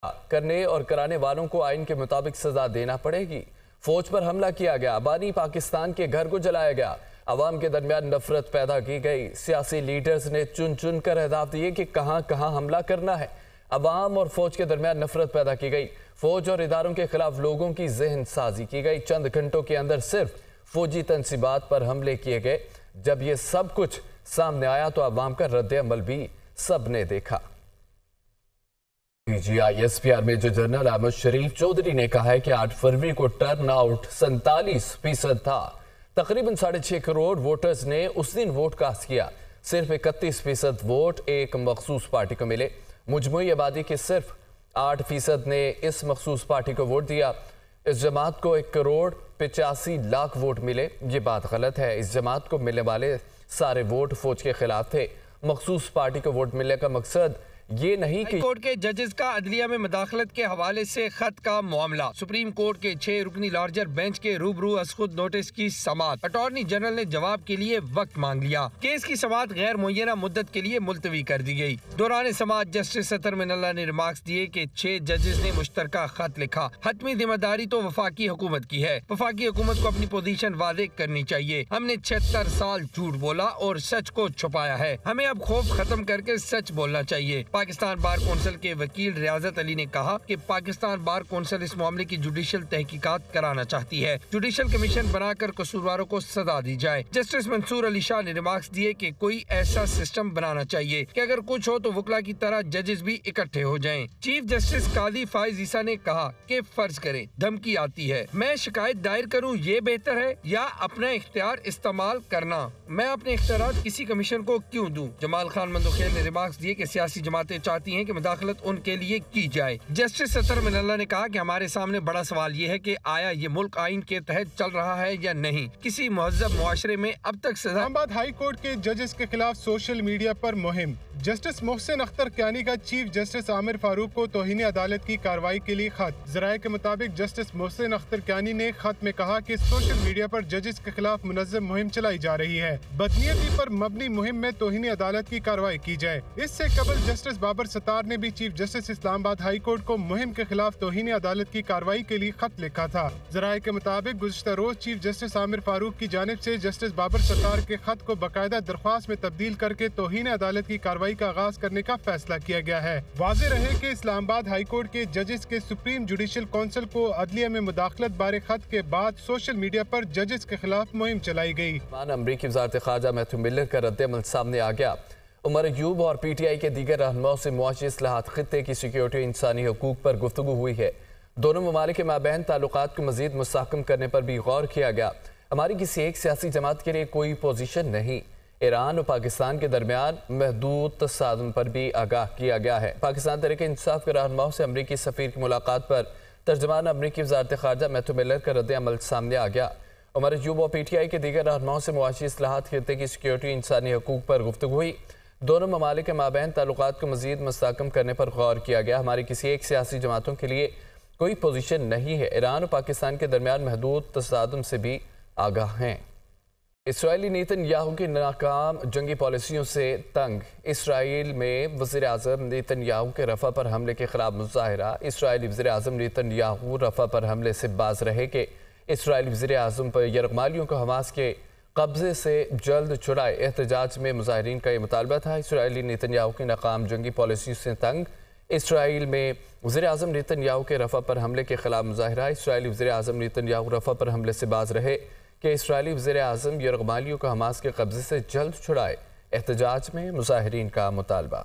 کرنے اور کرانے والوں کو آئین کے مطابق سزا دینا پڑے گی۔ فوج پر حملہ کیا گیا، بانی پاکستان کے گھر کو جلایا گیا، عوام کے درمیان نفرت پیدا کی گئی، سیاسی لیڈرز نے چن چن کر اہداف دیے کہ کہاں کہاں حملہ کرنا ہے۔ عوام اور فوج کے درمیان نفرت پیدا کی گئی، فوج اور اداروں کے خلاف لوگوں کی ذہن سازی کی گئی۔ چند گھنٹوں کے اندر صرف فوجی تنصیبات پر حملے کیے گئے۔ جب یہ سب کچھ سامنے آیا تو عوام کا رد عمل بھی سب نے دیکھا۔ PGI-SPR میجر جنرل احمد شریف چودھری نے کہا ہے کہ 8 فروری کو ٹرن آؤٹ 47% تھا۔ تقریباً 6.5 کروڑ ووٹرز نے اس دن ووٹ کاسٹ کیا، صرف 31% ووٹ ایک مخصوص پارٹی کو ملے۔ مجموعی آبادی کے صرف 8% نے اس مخصوص پارٹی کو ووٹ دیا۔ اس جماعت کو 1 کروڑ 85 لاکھ ووٹ ملے۔ یہ بات غلط ہے، اس جماعت کو ملنے والے سارے ووٹ فوج کے خلاف تھے۔ مخصوص پارٹی کو ووٹ ملنے کا مقصد یہ نہیں کہ کورٹ کے ججز کا عدلیہ میں مداخلت کے حوالے سے خط کا معاملہ، سپریم کورٹ کے 6 رکنی لارجر بینچ کے روبرو از خود نوٹس کی سماعت۔ اٹارنی جنرل نے جواب کے لیے وقت مانگ لیا۔ کیس کی سماعت غیر معینہ مدت کے لیے ملتوی کر دی گئی۔ دوران سماعت جسٹس اطہر من اللہ نے ریمارکس دیے کہ 6 ججز نے مشترکہ خط لکھا۔ حتمی ذمہ داری تو وفاقی حکومت کی ہے۔ وفاقی حکومت کو اپنی پوزیشن واضح کرنی چاہیے۔ ہم نے 76 سال جھوٹ بولا اور سچ کو چھپایا ہے۔ ہمیں اب خوف ختم کر کے سچ بولنا چاہیے۔ پاکستان بار کونسل کے وکیل ریاضت علی نے کہا کہ پاکستان بار کونسل اس معاملے کی جوڈیشل تحقیقات کرانا چاہتی ہے۔ جوڈیشل کمیشن بنا کر قصورواروں کو سزا دی جائے۔ جسٹس منصور علی شاہ نے ریمارکس دیے کہ کوئی ایسا سسٹم بنانا چاہیے کہ اگر کچھ ہو تو وکلا کی طرح ججز بھی اکٹھے ہو جائیں۔ چیف جسٹس قاضی فائز عیسیٰ نے کہا کہ فرض کریں دھمکی آتی ہے، میں شکایت دائر کروں یہ بہتر ہے یا اپنا اختیار استعمال کرنا؟ میں اپنے اختیارات کسی کمیشن کو کیوں دوں؟ جمال خان مندوخیل نے ریمارکس دیے کہ سیاسی جماعتیں چاہتی ہیں کہ مداخلت ان کے لیے کی جائے۔ جسٹس اطہر من اللہ نے کہا کہ ہمارے سامنے بڑا سوال یہ ہے کہ آیا یہ ملک آئین کے تحت چل رہا ہے یا نہیں۔ کسی مہذب معاشرے میں اب تک سزا۔ اسلام آباد ہائی کورٹ کے ججز کے خلاف سوشل میڈیا پر مہم۔ جسٹس محسن اختر کیانی کا چیف جسٹس عامر فاروق کو توہین عدالت کی کارروائی کے لیے خط۔ ذرائع کے مطابق جسٹس محسن اختر کیانی نے خط میں کہا کہ سوشل میڈیا پر ججز کے خلاف منظم مہم چلائی جا رہی ہے، بدنیتی پر مبنی مہم میں توہین عدالت کی کارروائی کی جائے۔ اس سے قبل جسٹس بابر ستار نے بھی چیف جسٹس اسلام آباد ہائی کورٹ کو مہم کے خلاف توہین عدالت کی کارروائی کے لیے خط لکھا تھا۔ ذرائع کے مطابق گزشتہ روز چیف جسٹس عامر فاروق کی جانب سے جسٹس بابر ستار کے خط کو باقاعدہ درخواست میں تبدیل کر کے توہین عدالت کی کارروائی کا آغاز کرنے کا فیصلہ کیا گیا ہے۔ واضح رہے کہ اسلام آباد ہائی کورٹ کے ججز کے سپریم جوڈیشل کونسل کو عدلیہ میں مداخلت بارے خط کے بعد سوشل میڈیا پر ججز کے خلاف مہم چلائی گئی۔ امریکی وزارت خارجہ میتھیو ملر کا رد عمل سامنے آ گیا۔ عمر ایوب اور پی ٹی آئی کے دیگر رہنماؤں سے معاشی اصلاحات، خطے کی سیکیورٹی اور انسانی حقوق پر گفتگو ہوئی ہے۔ دونوں ممالک کے مابین تعلقات کو مزید مستحکم کرنے پر بھی غور کیا گیا۔ ہماری کسی ایک سیاسی جماعت کے لیے کوئی پوزیشن نہیں۔ ایران اور پاکستان کے درمیان محدود تصادم پر بھی آگاہ کیا گیا ہے۔ پاکستان تحریک انصاف کے رہنماؤں سے امریکی سفیر کی ملاقات پر ترجمان امریکی وزارت خارجہ میتھیو ملر کا رد عمل سامنے آ گیا۔ عمر ایوب اور پی ٹی آئی کے دیگر رہنماؤں سے معاشی اصلاحات، خطے کی سیکیورٹی، انسانی حقوق پر گفتگو ہوئی۔ دونوں ممالک کے مابین تعلقات کو مزید مستحکم کرنے پر غور کیا گیا۔ ہماری کسی ایک سیاسی جماعتوں کے لیے کوئی پوزیشن نہیں ہے۔ ایران اور پاکستان کے درمیان محدود تصادم سے بھی آگاہ ہیں۔ اسرائیلی نیتن یاہو کی ناکام جنگی پالیسیوں سے تنگ۔ اسرائیل میں وزیر اعظم نیتن یاہو کے رفح پر حملے کے خلاف مظاہرہ۔ اسرائیلی وزیر اعظم نیتن یاہو رفح پر حملے سے باز رہے کہ اسرائیلی وزیر اعظم پر یرغمالیوں کو حماس کے قبضے سے جلد چھڑائے۔ احتجاج میں مظاہرین کا یہ مطالبہ تھا۔ اسرائیلی نیتن یاہو کی ناکام جنگی پالیسیوں سے تنگ۔ اسرائیل میں وزیر اعظم نیتن یاہو کے رفح پر حملے کے خلاف مظاہرہ۔ اسرائیلی وزیر اعظم نیتن یاہو رفح پر حملے سے باز رہے کہ اسرائیلی وزیر اعظم یرغمالیوں کو حماس کے قبضے سے جلد چھڑائے۔ احتجاج میں مظاہرین کا مطالبہ۔